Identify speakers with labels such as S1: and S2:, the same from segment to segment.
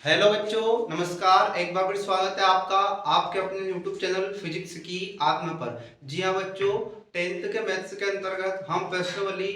S1: Hello बच्चों, नमस्कार। एक बार फिर स्वागत है आपका आपके अपने YouTube चैनल फिजिक्स की आत्मा पर। जी हाँ बच्चों, 10th के मैथ्स के अंतर्गत हम प्रश्नावली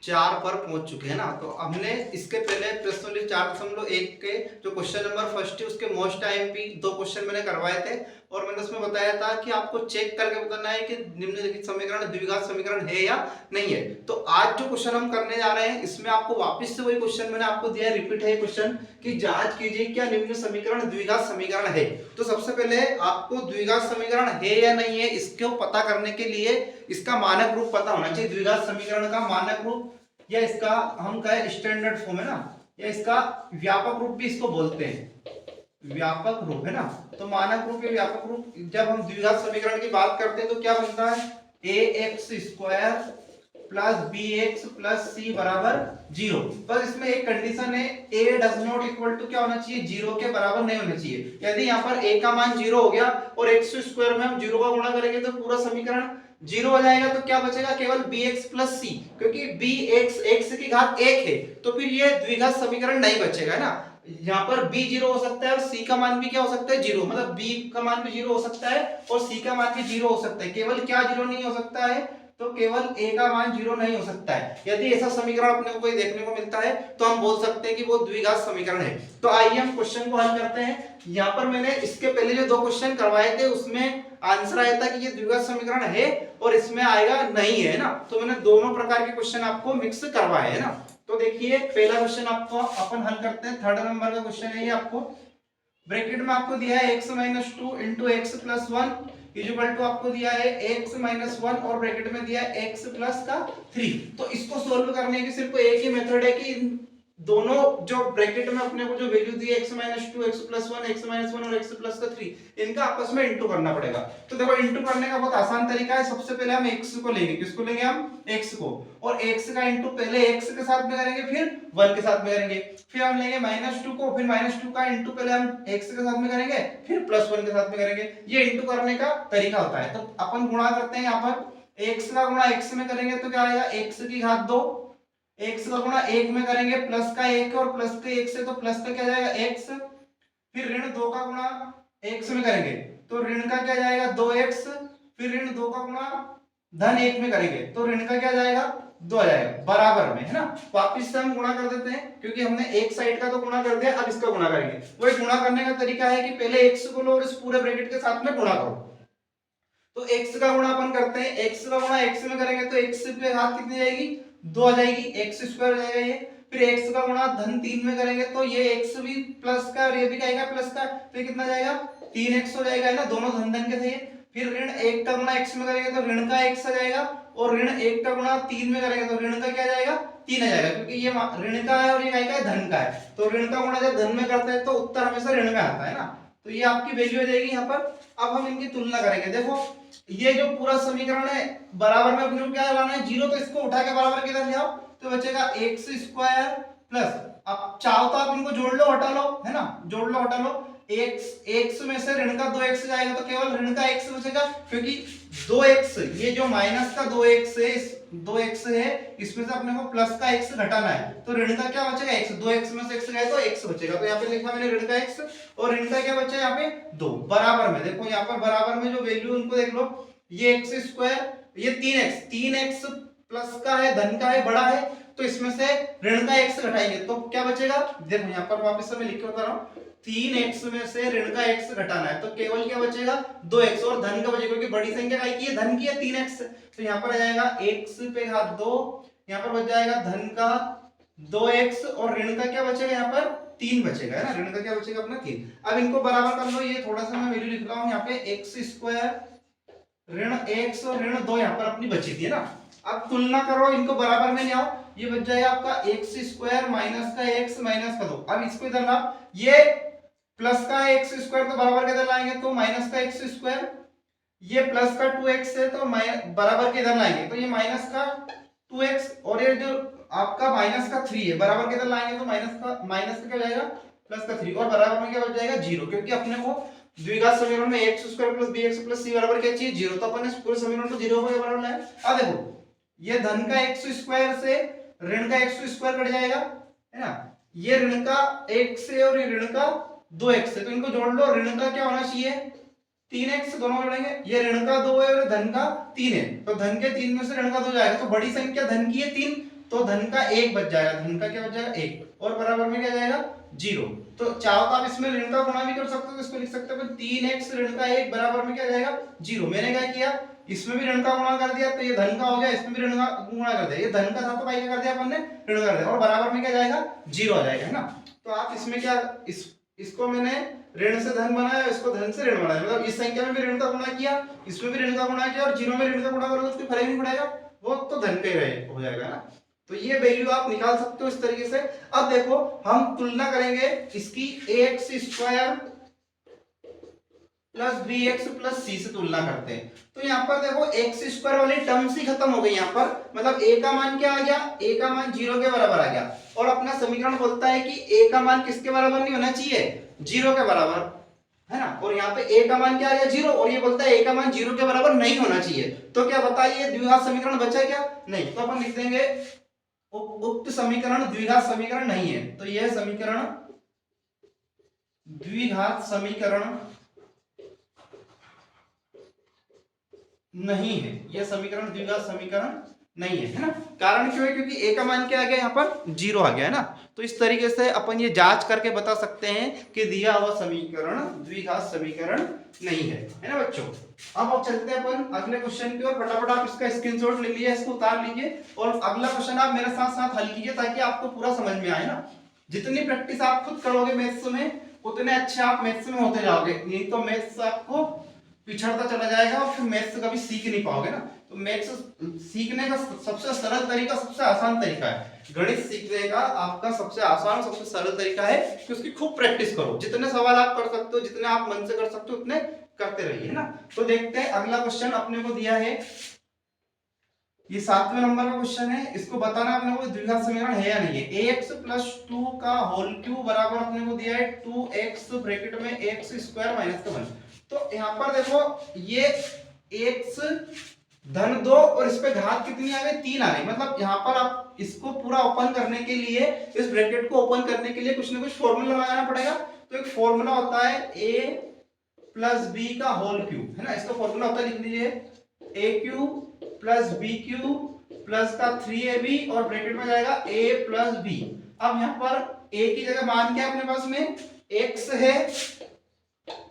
S1: 4 पर पहुंच चुके हैं ना। तो हमने इसके पहले प्रश्नावली 4.1 के जो क्वेश्चन नंबर फर्स्ट है उसके मोस्ट आईएमपी 2 क्वेश्चन मैंने करवाए थे और मैंने उसमें बताया था कि आपको चेक करके बताना है कि निम्नलिखित समीकरण द्विघात समीकरण है या नहीं है। तो आज जो क्वेश्चन हम करने जा रहे हैं इसमें आपको वापस से वही क्वेश्चन मैंने आपको दिया है, रिपीट है क्वेश्चन कि जांच कीजिए क्या निम्न समीकरण द्विघात समीकरण है। तो सबसे पहले आपको द्विघात समीकरण है या नहीं है इसको पता करने के लिए इसका मानक रूप पता होना चाहिए। द्विघात समीकरण का मानक रूप या इसका हम कहे स्टैंडर्ड फॉर्म है ना, या इसका व्यापक रूप भी इसको बोलते हैं, व्यापक रूप है ना। तो मानक रूप या व्यापक रूप जब हम द्विघात समीकरण की बात करते हैं तो क्या बनता है, A X square plus B X plus C बराबर 0। बस इसमें एक कंडीशन है, a does not equal to क्या होना चाहिए, 0 के बराबर नहीं होना चाहिए। यदि यहाँ पर a का मान 0 हो गया और x स्क्वायर में हम 0 का गुणा करेंगे तो पूरा समीकरण 0 हो जाएगा। तो क्या बचेगा, केवल bx प्लस c, क्योंकि bx x की घात 1 है तो फिर ये द्विघात समीकरण नहीं बचेगा, है ना। यहाँ पर b 0 हो सकता है और c का मान भी क्या हो सकता है, 0। मतलब b का मान भी 0 हो सकता है और c का मान भी 0 हो सकता है। केवल क्या 0 नहीं हो सकता है, तो केवल a का मान 0 नहीं हो सकता है। यदि ऐसा समीकरण अपने को कोई देखने को मिलता है तो हम बोल सकते हैं कि वो द्विघात समीकरण है। तो आइए हम क्वेश्चन को हल करते हैं। यहाँ पर मैंने इसके पहले जो 2 क्वेश्चन करवाए थे उसमें आंसर आया था कि ये द्विघात समीकरण है और इसमें आएगा नहीं है ना। तो मैंने दोनों प्रकार के क्वेश्चन आपको मिक्स करवाए है ना। तो देखिए पहला क्वेश्चन आपको अपन हल करते हैं, 3rd नंबर का क्वेश्चन है ये। आपको ब्रैकेट में आपको दिया है x - 2 * x + 1 इक्वल टू आपको दिया है x - 1 और ब्रैकेट में दिया है x + का 3। तो इसको सोल्व करने की सिर्फ एक ही मेथड है कि इन दोनों जो ब्रैकेट में अपने को जो वैल्यू दी है x - 2 x + 1 x - 1 और x + का 3 इनका आपस में इंटू करना पड़ेगा। तो देखो इंटू करने का बहुत आसान तरीका है। सबसे पहले हम x को लेंगे, किसको लेंगे हम, x को, और x का इंटू पहले x के साथ में करेंगे फिर 1 के साथ में करेंगे। फिर हम लेंगे -2 को, फिर -2 का इंटू पहले हम x के साथ में करेंगे फिर +1 के साथ में करेंगे। ये इंटू करने का तरीका होता है। तो अपन गुणा करते हैं, यहाँ पर x का गुणा x में करेंगे तो क्या आएगा, x की घात 2, x का गुणा 1 में करेंगे प्लस का 1 और प्लस के 1 से तो प्लस का क्या जाएगा x, फिर ऋण 2 का गुणा x में करेंगे तो ऋण का क्या जाएगा 2x, फिर ऋण 2 का गुणा धन 1 में करेंगे तो ऋण का क्या जाएगा 2 आ जाएगा बराबर में, है ना। वापिस से हम गुणा कर देते हैं क्योंकि हमने एक साइड का तो गुणा कर दिया, अब इसका गुणा करेंगे। वही गुणा करने का तरीका है कि पहले x को लो और इस पूरे ब्रैकेट के साथ में गुणा करो। तो x का गुणा अपन करते हैं, x का गुणा x में करेंगे तो x पे घात कितनी जाएगी, 2 आ जाएगी, x स्क्वायर हो जाएगा ये। फिर x का गुणा धन 3 में करेंगे तो ये x भी प्लस का और ये भी आएगा प्लस का, तो कितना जाएगा 3x हो जाएगा, है ना, दोनों धन धन के थे। फिर ऋण 1 का गुणा x में करेंगे तो ऋण का x आ जाएगा और ऋण 1 का गुणा 3 में करेंगे तो ऋण का क्या जाएगा 3 आ जाएगा, क्योंकि ये ऋण का है और ये का है धन का है। तो ऋण का गुणा जब धन में करते हैं तो उत्तर हमेशा ऋण में आता है ना। तो ये आपकी वैल्यू हो जाएगी यहाँ पर। अब हम इनकी तुलना करेंगे। देखो ये जो पूरा समीकरण है बराबर में अपने को क्या लाना है, 0, तो इसको उठा के बराबर किधर ले आओ तो बचेगा x स्क्वायर प्लस, अब चाहो तो आप इनको जोड़ लो हटा लो, है ना, जोड़ लो हटा लो। x में से ऋण का 2x जाएगा तो केवल ऋण का x बचेगा, क्योंकि 2x ये जो माइनस का 2x है, 2x है इसमें से अपने को प्लस का x घटाना है तो ऋण का क्या बचेगा x, 2x में से x गए तो x बचेगा। तो यहाँ पे लिखा मैंने ऋण का x और ऋण का क्या बचा यहाँ पे 2 बराबर में। देखो यहाँ पर बराबर में जो वैल्यू उनको देख लो, ये x स्क्वायर, ये 3x प्लस का है धन का है बड़ा है तो इसमें से ऋण का x घटाएंगे तो क्या बचेगा। देखो यहाँ पर वापस से मैं लिख के बता रहा हूँ, 3x में से ऋण का x घटाना है तो केवल क्या बचेगा 2x और धन का बचेगा, क्योंकि बड़ी संख्या काय की है, धन की है 3x। तो यहाँ पर आ जाएगा x पे घात 2, यहाँ पर बच जाएगा धन का 2x और ऋण का क्या बचेगा यहाँ पर 3 बचेगा, है ना, ऋण का क्या बचेगा अपना 3। अब इनको बराबर कर लो, ये थोड़ा सा मैं वैल्यू लिख रहा हूँ यहाँ पे x स्क्वायर ऋण x और ऋण 2 यहाँ पर अपनी बची थी, है ना। अब तुलना करो, इनको बराबर में ले आओ, ये बच जाएगा आपका x स्क्वायर माइनस का x माइनस का 2। अब इसको इधर लाओ, ये प्लस का x स्क्वायर तो बराबर के इधर लाएंगे तो माइनस का x स्क्वायर, ये प्लस का 2x है तो बराबर के इधर लाएंगे तो ये माइनस का 2x और ये जो आपका माइनस का 3 है बराबर के इधर लाएंगे तो माइनस का क्या जाएगा प्लस का 3 और बराबर में क्या बच जाएगा 0, क्योंकि अपने को द्विघात समीकरण में x square plus bx plus c बराबर क्या चाहिए 0, तो अपन इस पूरे समीकरण को 0 के बराबर लाए। अब देखो ये धन का x स्क्वायर से ऋण का x स्क्वायर कट जाएगा, है ना, ये ऋण का x है और ये ऋण का 2x है, तो इनको जोड़ लो। ऋण का क्या होना चाहिए 3x, दोनों जोड़ेंगे। ये ऋण का 2 है और धन का 3 है, तो धन के 3 में से ऋण का 2 जाएगा, तो बड़ी संख्या धन की है 3, तो धन का 1 बच जाएगा। धन का क्या बच जाएगा 1, और बराबर में क्या जाएगा 0। तो चाहो तो आप इसमें ऋण का गुणा भी कर सकते हो, तो इसको लिख सकते हो 3x ऋण का 1 बराबर में क्या जाएगा 0। मैंने क्या किया, इसमें भी ऋण का गुणा कर दिया, तो ये धन का हो गया, इसमें भी ऋण का गुणा कर दिया। ये धन का था तो भाई क्या कर दिया अपन ने, ऋण कर दिया, और बराबर में क्या जाएगा 0 आ जाएगा, है ना। तो आप इसमें क्या, इसको मैंने ऋण से धन बनाया, इसको धन से ऋण बनाया, मतलब इस संख्या में भी ऋण का गुणा किया, इसमें भी ऋण का गुणा किया, और 0 में ऋण का गुणा करोगे तो फर्क नहीं पड़ेगा, वो तो धन पे रहे हो जाएगा ना। तो ये वैल्यू आप निकाल सकते हो इस तरीके से। अब देखो हम तुलना करेंगे इसकी ax square plus bx plus c से तुलना करते हैं। तो यहाँ पर देखो x स्क्वायर वाली टर्म्स ही खत्म हो गई यहाँ पर, मतलब a का मान क्या आ गया, a का मान 0 के बराबर आ गया, और अपना समीकरण बोलता है कि a का मान किसके बराबर नहीं होना चाहिए, 0 के बराबर, है ना। और यहाँ पे a का मान क्या आ गया 0, और ये बोलता है a का मान 0 के बराबर नहीं होना चाहिए। तो क्या बताइए द्विघात समीकरण बचा क्या, नहीं। तो अपन लिख देंगे उक्त समीकरण द्विघात समीकरण नहीं है, तो यह समीकरण द्विघात समीकरण नहीं है, यह समीकरण द्विघात समीकरण नहीं है ना। कारण क्यों है, क्योंकि a का मान क्या आ गया यहाँ पर 0 आ गया, है ना। तो इस तरीके से अपन ये जांच करके बता सकते हैं कि दिया हुआ समीकरण द्विघात समीकरण नहीं है ना बच्चों। अब चलते हैं अपन अगले क्वेश्चन की ओर। फटाफट आप इसका स्क्रीनशॉट ले लीजिए, इसको उतार लीजिए, और अगला क्वेश्चन आप मेरे साथ साथ हल कीजिए, ताकि आपको पूरा समझ में आए ना। जितनी प्रैक्टिस आप खुद करोगे मैथ्स में, उतने अच्छे आप मैथ्स में होते जाओगे, नहीं तो मैथ्स आपको पिछड़ता चला जाएगा और फिर मैथ्स कभी सीख नहीं पाओगे ना। तो मैथ्स सीखने का सबसे सरल तरीका, सबसे आसान तरीका है, गणित सीखने का आपका सबसे आसान सबसे सरल तरीका है कि उसकी खूब प्रैक्टिस करो। जितने सवाल आप कर सकते हो, जितने आप मन से कर सकते हो, उतने करते रहिए ना। तो देखते हैं अगला क्वेश्चन अपने को दिया है, ये 7वें नंबर का क्वेश्चन है। इसको बताना अपने को द्विघात समीकरण है या नहीं है। ax प्लस 2 का होल क्यूब बराबर अपने को दिया है 2x ब्रैकेट में x स्क्वायर माइनस का 1। तो यहाँ पर देखो ये x धन 2 और इस पे घात कितनी आ गई 3 आ गई, मतलब यहाँ पर आप इसको पूरा ओपन करने के लिए, इस ब्रैकेट को ओपन करने के लिए कुछ ना कुछ फॉर्मूला लगाना पड़ेगा। तो एक फॉर्मूला होता है a प्लस बी का होल क्यूब, है ना। इसका फॉर्मूला होता है, लिख लीजिए a cube plus b cube plus का 3ab और ब्रैकेट में जाएगा a प्लस बी। अब यहाँ पर a की जगह मान क्या है अपने पास में x है,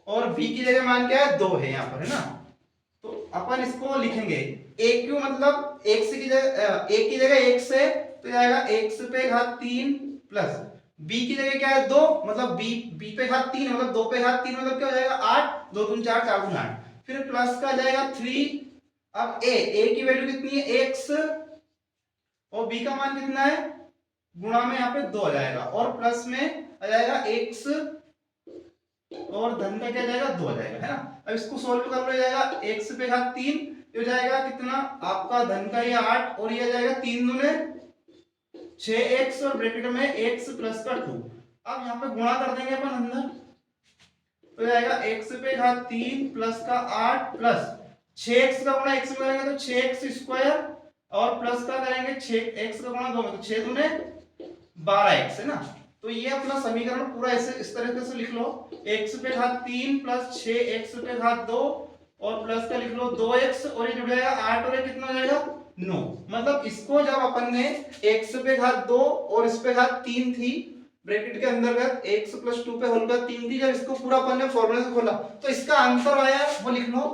S1: और b की जगह मान क्या है 2 है यहाँ पर, है ना। तो अपन इसको लिखेंगे a क्यू मतलब x की जगह a की जगह x है, तो जाएगा x पे घात 3 प्लस b की जगह क्या है 2, मतलब b पे घात 3 मतलब 2 पे घात 3 मतलब क्या हो जाएगा 8, 2 दूनी 4, 4 दूनी 8, फिर प्लस का जाएगा 3। अब a की वैल्यू कितनी है x, और b का मान कितना है, गुणा में यहाँ पे 2 आ जाएगा, और प्लस में आ जाएगा x, और धन का क्या जाएगा 2 आ जाएगा, है ना। अब इसको सोल्व कर लो, जाएगा x पे घात 3, ये जाएगा कितना आपका धन का ये 8, और ये जाएगा 3 दूने 6x, और ब्रैकेट में x प्लस का 2। अब यहाँ पे गुणा कर देंगे अपन अंदर, तो जाएगा x पे घात 3 प्लस का 8 प्लस 6x का गुणा x में करेंगे तो 6x स्क्वायर, और प्लस का करेंगे 6x का गुणा 2 में तो 6 दूने 12x, है ना। तो ये अपना समीकरण पूरा ऐसे इस तरीके से लिख लो, x पे घात 3 प्लस 6x पे घात 2 और प्लस का लिख लो 2x, और ये जुड़ जाएगा 8, और ये कितना हो जाएगा 9। मतलब इसको जब अपन ने x पे घात 2 और इस पे घात 3 थी, ब्रैकेट के अंतर्गत x प्लस 2 पे होल का 3 थी, जब इसको पूरा अपन ने फॉर्मूले से खोला तो इसका आंसर आया वो लिख लो,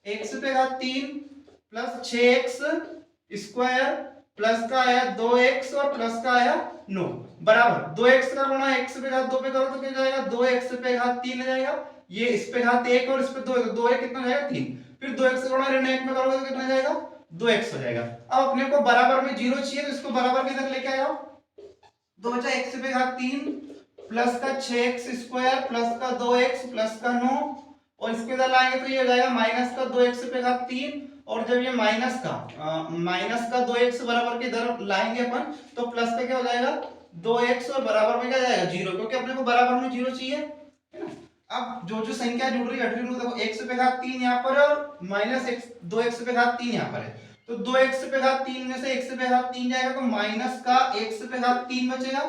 S1: x पे घात 3 प्लस 6x स्क्वायर प्लस का आया 2x और प्लस का आया 9 बराबर 2x का गुणा x पे घात 2 पे करो तो क्या जाएगा 2x पे घात 3 आ जाएगा, ये इस पे घात 1 और इस पे 2 2 है कितना जाएगा 3, फिर 2x का गुणा ऋण 1 में करोगे तो कितना जाएगा 2x हो जाएगा। अब अपने को बराबर में 0 चाहिए, तो इसको बराबर किधर लेके आओ, 2 बचा x पे घात 3 प्लस का 6x स्क्वायर प्लस का 2x प्लस का 9, और इसके इधर लाएंगे तो ये हो जाएगा माइनस का 2x पे घात 3, और जब ये माइनस का 2x बराबर के इधर लाएंगे अपन तो प्लस का क्या हो जाएगा 2x, और बराबर में क्या जाएगा 0, क्योंकि अपने को बराबर में 0 चाहिए, है ना। अब जो जो संख्या जुड़ रही है हट रही है, देखो x पे घात 3 यहाँ पर है और माइनस x 2x पे घात 3 यहाँ पर है, तो 2x पे घात 3 में से x पे घात 3 जाएगा तो माइनस का x पे घात 3 बचेगा,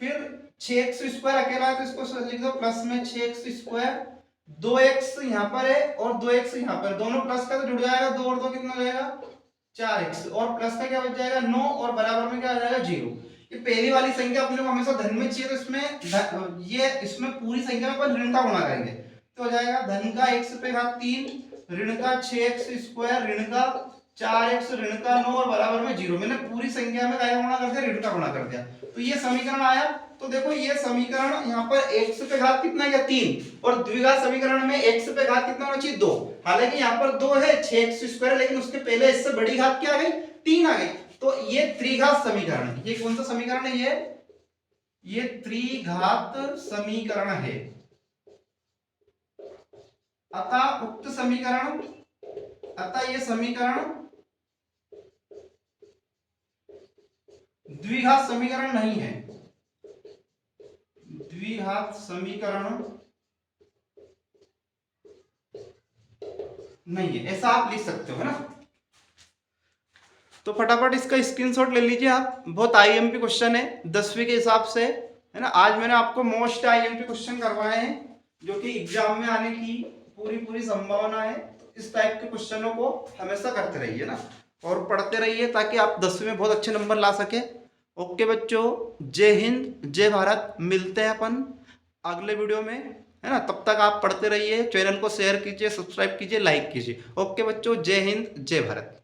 S1: फिर 6x स्क्वायर अकेला है तो इसको लिख दो प्लस में 6x स्क्वायर, 2x यहाँ पर है और 2x यहाँ पर, दोनों प्लस का तो जुड़ जाएगा, 2 और 2 कितना हो जाएगा 4x, और प्लस का क्या बच जाएगा 9, और बराबर में क्या आ जाएगा 0। ये पहली वाली संख्या अपने को हमेशा धन में चाहिए, तो इसमें ये इसमें पूरी संख्या में अपन ऋण का गुणा करेंगे तो हो जाएगा धन का x पे घात 3, ऋण का 6x स्क्वायर, ऋण का 4x, ऋण का 9 और बराबर में 0। मैंने पूरी संख्या में क्या गुणा कर दिया, ऋण का गुणा कर दिया, तो ये समीकरण आया। तो देखो ये समीकरण यहाँ पर x पे घात कितना है 3, और द्विघात समीकरण में x पे घात कितना होना चाहिए 2। हालांकि यहाँ पर 2 है 6x स्क्वायर, लेकिन उसके पहले इससे बड़ी घात क्या आ गई 3 आ गई, तो ये त्रिघात समीकरण है। ये कौन सा समीकरण है, ये त्रिघात समीकरण है। अतः उक्त समीकरण, अतः ये समीकरण द्विघात समीकरण नहीं है, द्विघात समीकरण नहीं है, ऐसा आप लिख सकते हो, है ना। तो फटाफट इसका स्क्रीनशॉट ले लीजिए आप, बहुत आईएमपी क्वेश्चन है 10वीं के हिसाब से, है ना। आज मैंने आपको मोस्ट आईएमपी क्वेश्चन करवाए हैं जो कि एग्जाम में आने की पूरी संभावना है। तो इस टाइप के क्वेश्चनों को हमेशा करते रहिए ना, और पढ़ते रहिए ताकि आप 10वीं में बहुत अच्छे नंबर ला सके। ओके बच्चों, जय हिंद जय भारत, मिलते हैं अपन अगले वीडियो में, है ना। तब तक आप पढ़ते रहिए, चैनल को शेयर कीजिए, सब्सक्राइब कीजिए, लाइक कीजिए। ओके बच्चों, जय हिंद जय भारत।